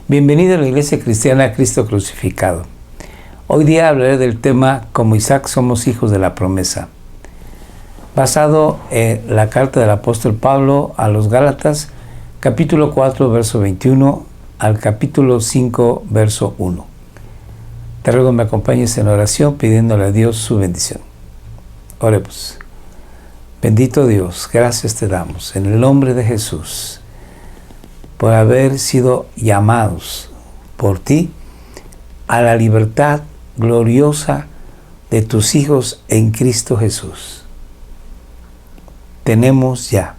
Bienvenido a la Iglesia Cristiana Cristo Crucificado. Hoy día hablaré del tema Como Isaac somos hijos de la promesa, basado en la carta del apóstol Pablo a los Gálatas, capítulo 4, verso 21 al capítulo 5, verso 1. Te ruego me acompañes en oración pidiéndole a Dios su bendición. Oremos. Bendito Dios, gracias te damos en el nombre de Jesús por haber sido llamados por ti a la libertad gloriosa de tus hijos en Cristo Jesús. Tenemos ya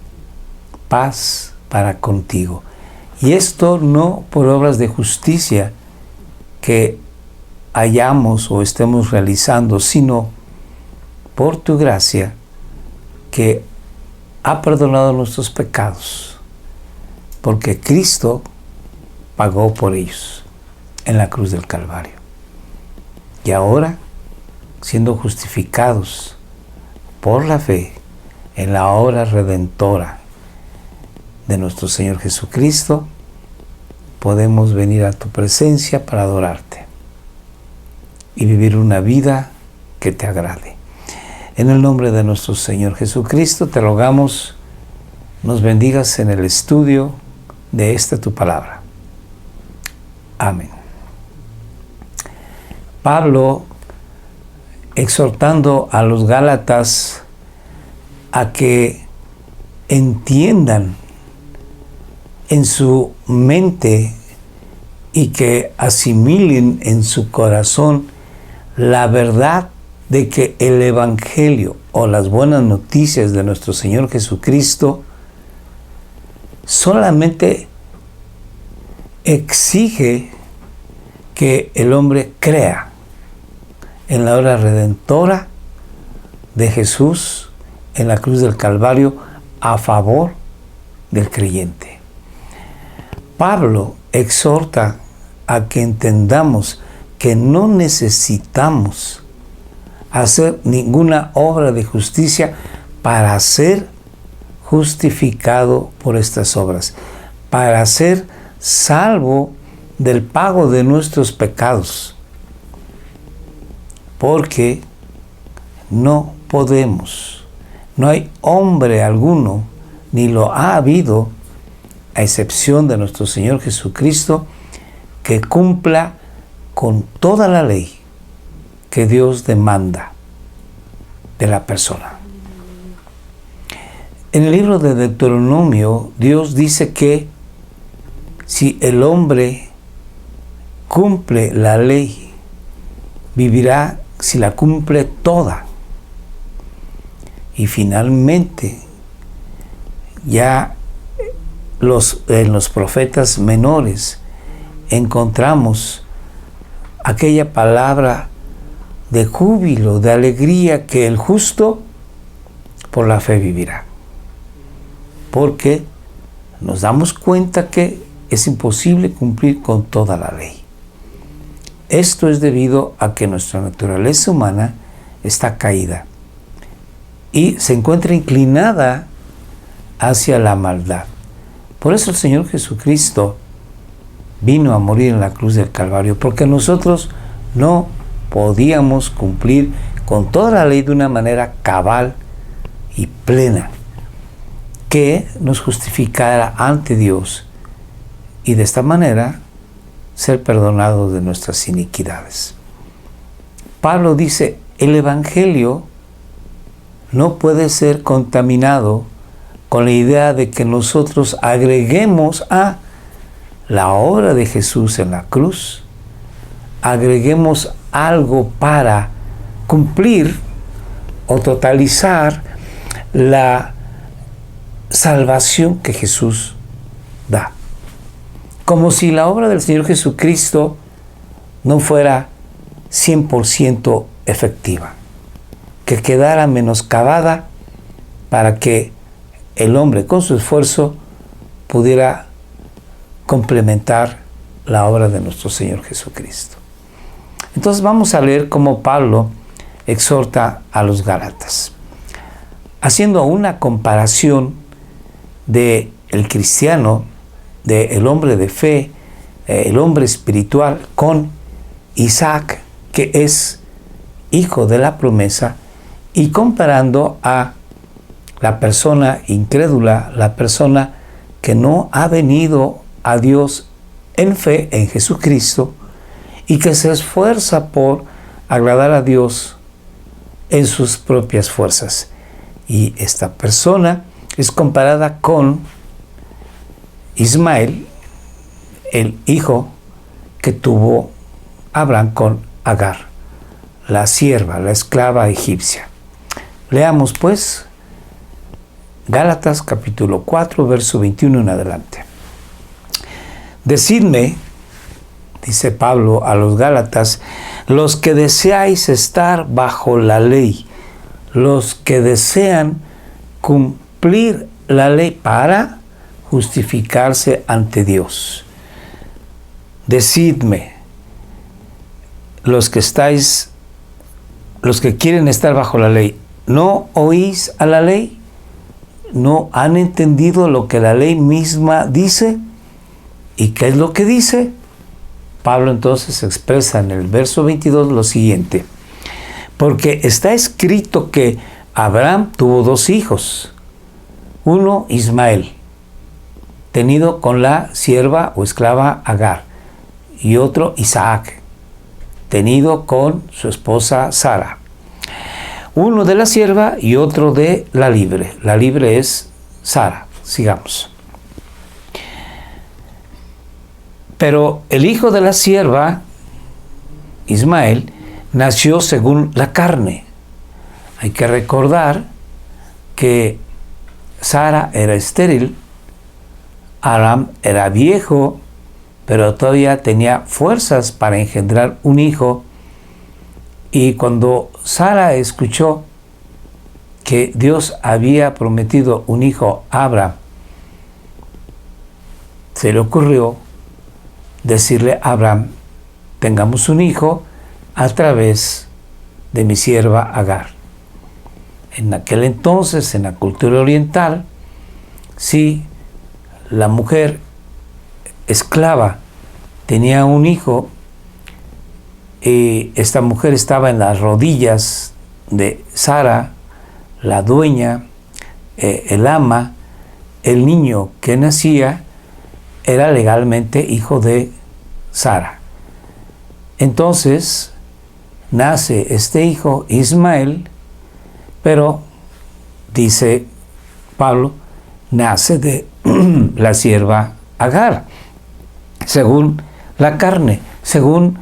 paz para contigo. Y esto no por obras de justicia que hayamos o estemos realizando, sino por tu gracia que ha perdonado nuestros pecados, porque Cristo pagó por ellos en la cruz del Calvario. Y ahora, siendo justificados por la fe en la obra redentora de nuestro Señor Jesucristo, podemos venir a tu presencia para adorarte y vivir una vida que te agrade. En el nombre de nuestro Señor Jesucristo te rogamos nos bendigas en el estudio de esta tu palabra. Amén. Pablo, exhortando a los Gálatas a que entiendan en su mente y que asimilen en su corazón la verdad de que el Evangelio o las buenas noticias de nuestro Señor Jesucristo solamente exige que el hombre crea en la obra redentora de Jesús en la cruz del Calvario a favor del creyente. Pablo exhorta a que entendamos que no necesitamos hacer ninguna obra de justicia para ser justificado por estas obras, para ser salvo del pago de nuestros pecados, porque no podemos, no hay hombre alguno, ni lo ha habido, a excepción de nuestro Señor Jesucristo, que cumpla con toda la ley que Dios demanda de la persona. En el libro de Deuteronomio, Dios dice que si el hombre cumple la ley, vivirá si la cumple toda. Y finalmente, ya en los profetas menores encontramos aquella palabra de júbilo, de alegría, que el justo por la fe vivirá. Porque nos damos cuenta que es imposible cumplir con toda la ley. Esto es debido a que nuestra naturaleza humana está caída y se encuentra inclinada hacia la maldad. Por eso el Señor Jesucristo vino a morir en la cruz del Calvario, porque nosotros no podíamos cumplir con toda la ley de una manera cabal y plena, que nos justificara ante Dios y de esta manera ser perdonados de nuestras iniquidades. Pablo dice, el Evangelio no puede ser contaminado con la idea de que nosotros agreguemos a la obra de Jesús en la cruz, agreguemos algo para cumplir o totalizar la salvación que Jesús da. Como si la obra del Señor Jesucristo no fuera 100% efectiva, que quedara menoscabada para que el hombre con su esfuerzo pudiera complementar la obra de nuestro Señor Jesucristo. Entonces vamos a leer cómo Pablo exhorta a los Gálatas, haciendo una comparación de el cristiano, del hombre de fe, el hombre espiritual, con Isaac, que es hijo de la promesa, y comparando a la persona incrédula, la persona que no ha venido a Dios en fe en Jesucristo y que se esfuerza por agradar a Dios en sus propias fuerzas. Y esta persona es comparada con Ismael, el hijo que tuvo Abraham con Agar, la sierva, la esclava egipcia. Leamos pues Gálatas capítulo 4, verso 21 en adelante. Decidme, dice Pablo a los Gálatas, los que deseáis estar bajo la ley, los que desean cumplir la ley para justificarse ante Dios. Decidme, los que quieren estar bajo la ley, ¿no oís a la ley? ¿No han entendido lo que la ley misma dice? ¿Y qué es lo que dice? Pablo entonces expresa en el verso 22 lo siguiente: porque está escrito que Abraham tuvo dos hijos, uno Ismael, tenido con la sierva o esclava Agar, y otro Isaac, tenido con su esposa Sara. Uno de la sierva y otro de la libre. La libre es Sara. Sigamos. Pero el hijo de la sierva, Ismael, nació según la carne. Hay que recordar que Sara era estéril, Abraham era viejo, pero todavía tenía fuerzas para engendrar un hijo. Y cuando Sara escuchó que Dios había prometido un hijo a Abraham, se le ocurrió decirle a Abraham: tengamos un hijo a través de mi sierva Agar. En aquel entonces, en la cultura oriental, si la mujer esclava tenía un hijo, y esta mujer estaba en las rodillas de Sara, la dueña, el ama, el niño que nacía era legalmente hijo de Sara. Entonces nace este hijo Ismael, pero dice Pablo, nace de la sierva Agar, según la carne, según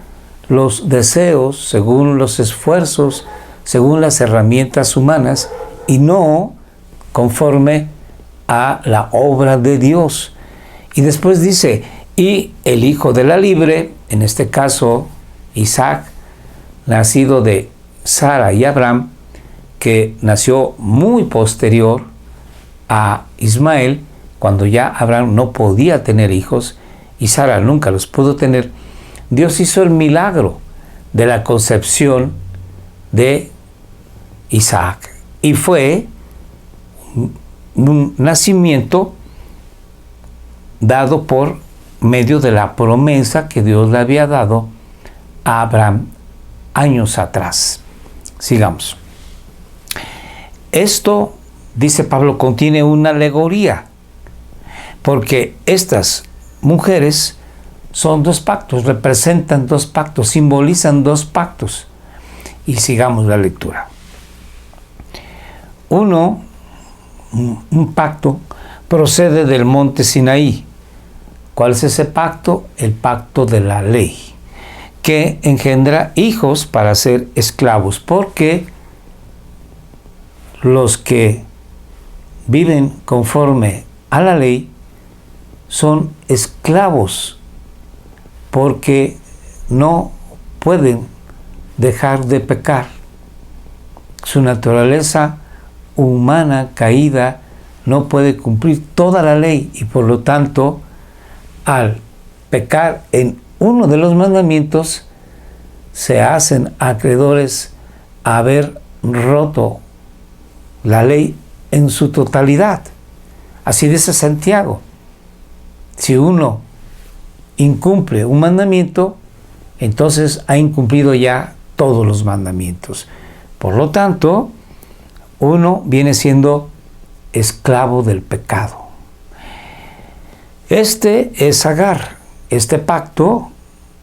los deseos, según los esfuerzos, según las herramientas humanas, y no conforme a la obra de Dios. Y después dice, y el hijo de la libre, en este caso Isaac, nacido de Sara y Abraham, que nació muy posterior a Ismael, cuando ya Abraham no podía tener hijos y Sara nunca los pudo tener. Dios hizo el milagro de la concepción de Isaac, y fue un nacimiento dado por medio de la promesa que Dios le había dado a Abraham años atrás. Sigamos. Esto, dice Pablo, contiene una alegoría, porque estas mujeres son dos pactos, representan dos pactos, simbolizan dos pactos. Y sigamos la lectura. Uno, un pacto, procede del monte Sinaí. ¿Cuál es ese pacto? El pacto de la ley, que engendra hijos para ser esclavos, porque los que viven conforme a la ley son esclavos, porque no pueden dejar de pecar. Su naturaleza humana caída no puede cumplir toda la ley, y por lo tanto, al pecar en uno de los mandamientos, se hacen acreedores a haber roto la ley en su totalidad. Así dice Santiago: si uno incumple un mandamiento, entonces ha incumplido ya todos los mandamientos. Por lo tanto, uno viene siendo esclavo del pecado. Este es Agar. Este pacto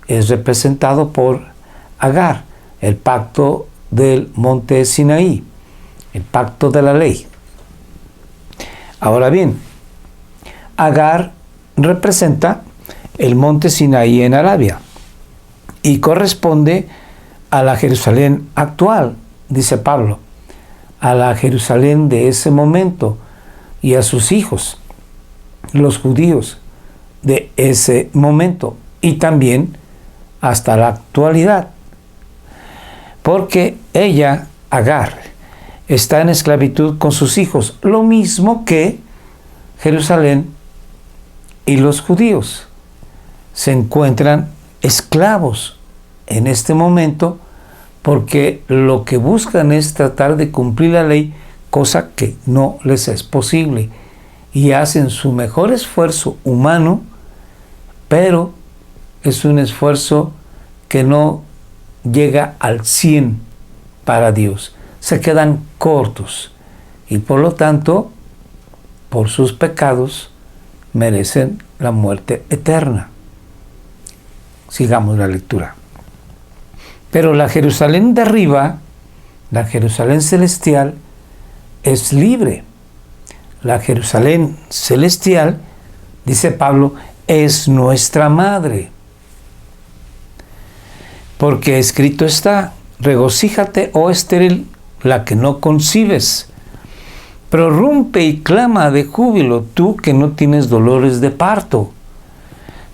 es representado por Agar, el pacto del monte Sinaí, el pacto de la ley. Ahora bien, Agar representa el monte Sinaí en Arabia y corresponde a la Jerusalén actual, dice Pablo, a la Jerusalén de ese momento y a sus hijos, los judíos de ese momento y también hasta la actualidad, porque ella, Agar, está en esclavitud con sus hijos, lo mismo que Jerusalén y los judíos se encuentran esclavos en este momento, porque lo que buscan es tratar de cumplir la ley, cosa que no les es posible, y hacen su mejor esfuerzo humano, pero es un esfuerzo que no llega al 100 para Dios. Se quedan cortos y por lo tanto, por sus pecados, merecen la muerte eterna. Sigamos la lectura. Pero la Jerusalén de arriba, la Jerusalén celestial, es libre. La Jerusalén celestial, dice Pablo, es nuestra madre. Porque escrito está, regocíjate, oh estéril, la que no concibes. Prorrumpe y clama de júbilo, tú que no tienes dolores de parto.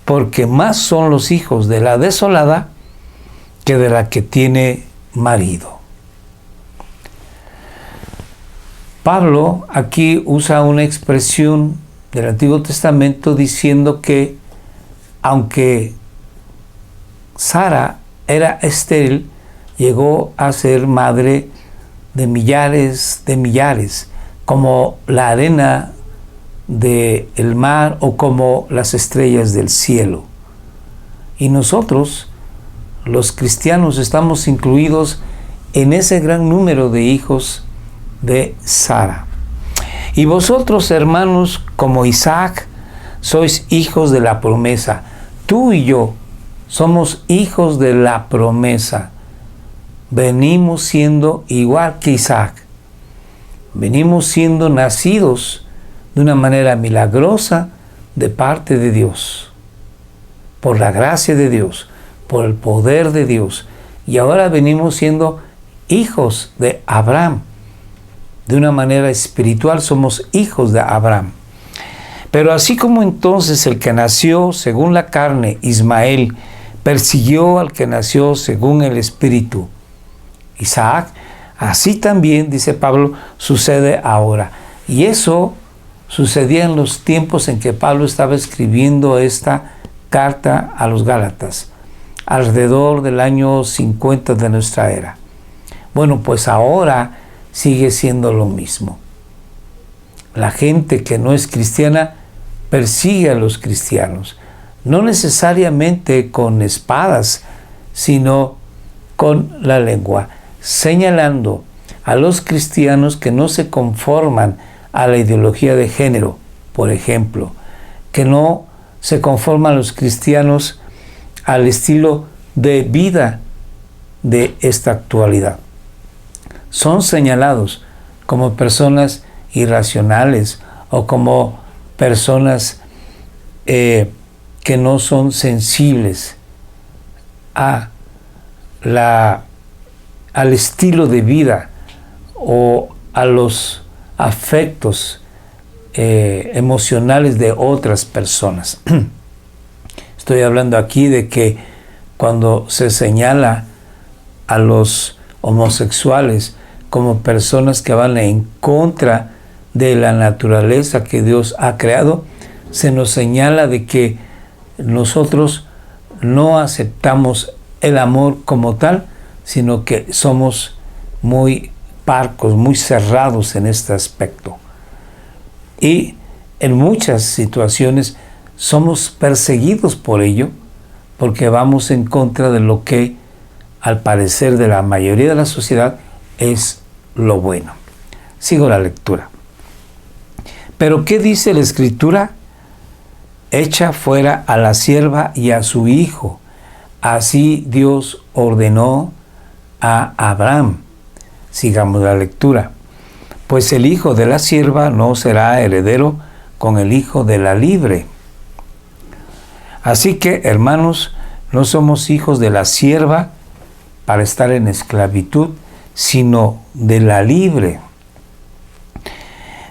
Porque más son los hijos de la desolada que de la que tiene marido. Pablo aquí usa una expresión del Antiguo Testamento diciendo que aunque Sara era estéril, llegó a ser madre de millares, como la arena del mar o como las estrellas del cielo. Y nosotros, los cristianos, estamos incluidos en ese gran número de hijos de Sara. Y vosotros, hermanos, como Isaac, sois hijos de la promesa. Tú y yo somos hijos de la promesa. Venimos siendo igual que Isaac. Venimos siendo nacidos de una manera milagrosa de parte de Dios, por la gracia de Dios, por el poder de Dios. Y ahora venimos siendo hijos de Abraham. De una manera espiritual somos hijos de Abraham. Pero así como entonces el que nació según la carne, Ismael, persiguió al que nació según el espíritu, Isaac, así también, dice Pablo, sucede ahora. Y eso sucedía en los tiempos en que Pablo estaba escribiendo esta carta a los Gálatas, alrededor del año 50 de nuestra era. Bueno, pues ahora sigue siendo lo mismo. La gente que no es cristiana persigue a los cristianos, no necesariamente con espadas, sino con la lengua, señalando a los cristianos que no se conforman a la ideología de género, por ejemplo, que no se conforman los cristianos al estilo de vida de esta actualidad. Son señalados como personas irracionales o como personas que no son sensibles al estilo de vida o a los afectos emocionales de otras personas. Estoy hablando aquí de que cuando se señala a los homosexuales como personas que van en contra de la naturaleza que Dios ha creado, se nos señala de que nosotros no aceptamos el amor como tal, sino que somos muy parcos, muy cerrados en este aspecto. Y en muchas situaciones somos perseguidos por ello, porque vamos en contra de lo que, al parecer de la mayoría de la sociedad, es lo bueno. Sigo la lectura. Pero ¿qué dice la Escritura? Echa fuera a la sierva y a su hijo. Así Dios ordenó a Abraham. Sigamos la lectura. Pues el hijo de la sierva no será heredero con el hijo de la libre. Así que, hermanos, no somos hijos de la sierva para estar en esclavitud, sino de la libre.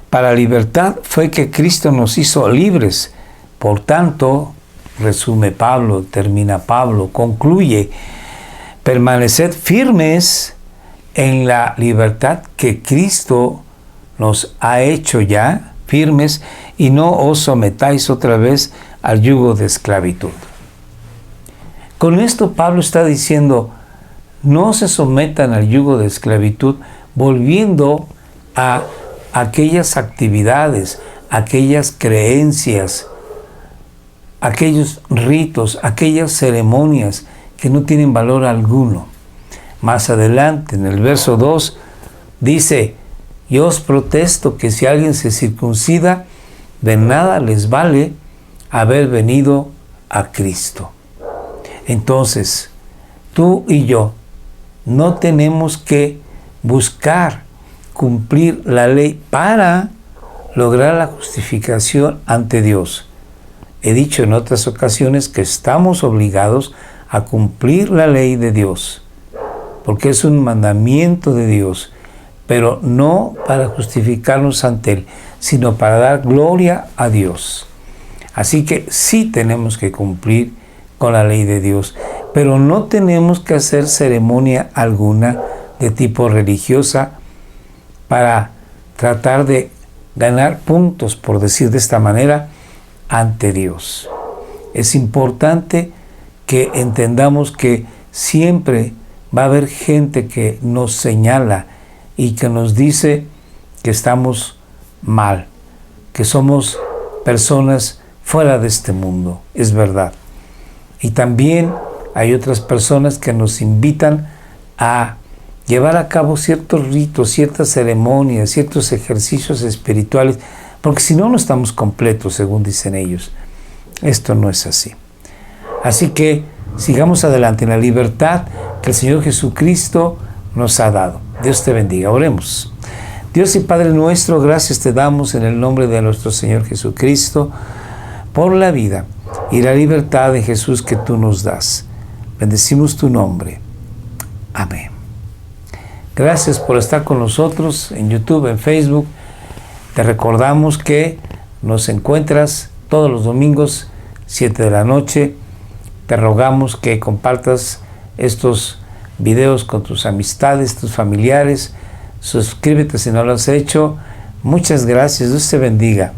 Para libertad fue que Cristo nos hizo libres. Por tanto, resume Pablo, termina Pablo, concluye, permaneced firmes en la libertad que Cristo nos ha hecho ya, firmes, y no os sometáis otra vez al yugo de esclavitud. Con esto Pablo está diciendo, no se sometan al yugo de esclavitud, volviendo a aquellas actividades, aquellas creencias, aquellos ritos, aquellas ceremonias que no tienen valor alguno. Más adelante, en el verso 2, dice, yo os protesto que si alguien se circuncida, de nada les vale haber venido a Cristo. Entonces, tú y yo no tenemos que buscar cumplir la ley para lograr la justificación ante Dios. He dicho en otras ocasiones que estamos obligados a cumplir la ley de Dios, porque es un mandamiento de Dios, pero no para justificarnos ante Él, sino para dar gloria a Dios. Así que sí tenemos que cumplir con la ley de Dios, pero no tenemos que hacer ceremonia alguna de tipo religiosa para tratar de ganar puntos, por decir de esta manera, ante Dios. Es importante que entendamos que siempre va a haber gente que nos señala y que nos dice que estamos mal, que somos personas fuera de este mundo. Es verdad. Y también hay otras personas que nos invitan a llevar a cabo ciertos ritos, ciertas ceremonias, ciertos ejercicios espirituales, porque si no, no estamos completos, según dicen ellos. Esto no es así. Así que sigamos adelante en la libertad que el Señor Jesucristo nos ha dado. Dios te bendiga. Oremos. Dios y Padre nuestro, gracias te damos en el nombre de nuestro Señor Jesucristo por la vida y la libertad de Jesús que tú nos das. Bendecimos tu nombre. Amén. Gracias por estar con nosotros en YouTube, en Facebook. Te recordamos que nos encuentras todos los domingos, 7 de la noche. Te rogamos que compartas estos videos con tus amistades, tus familiares. Suscríbete si no lo has hecho. Muchas gracias. Dios te bendiga.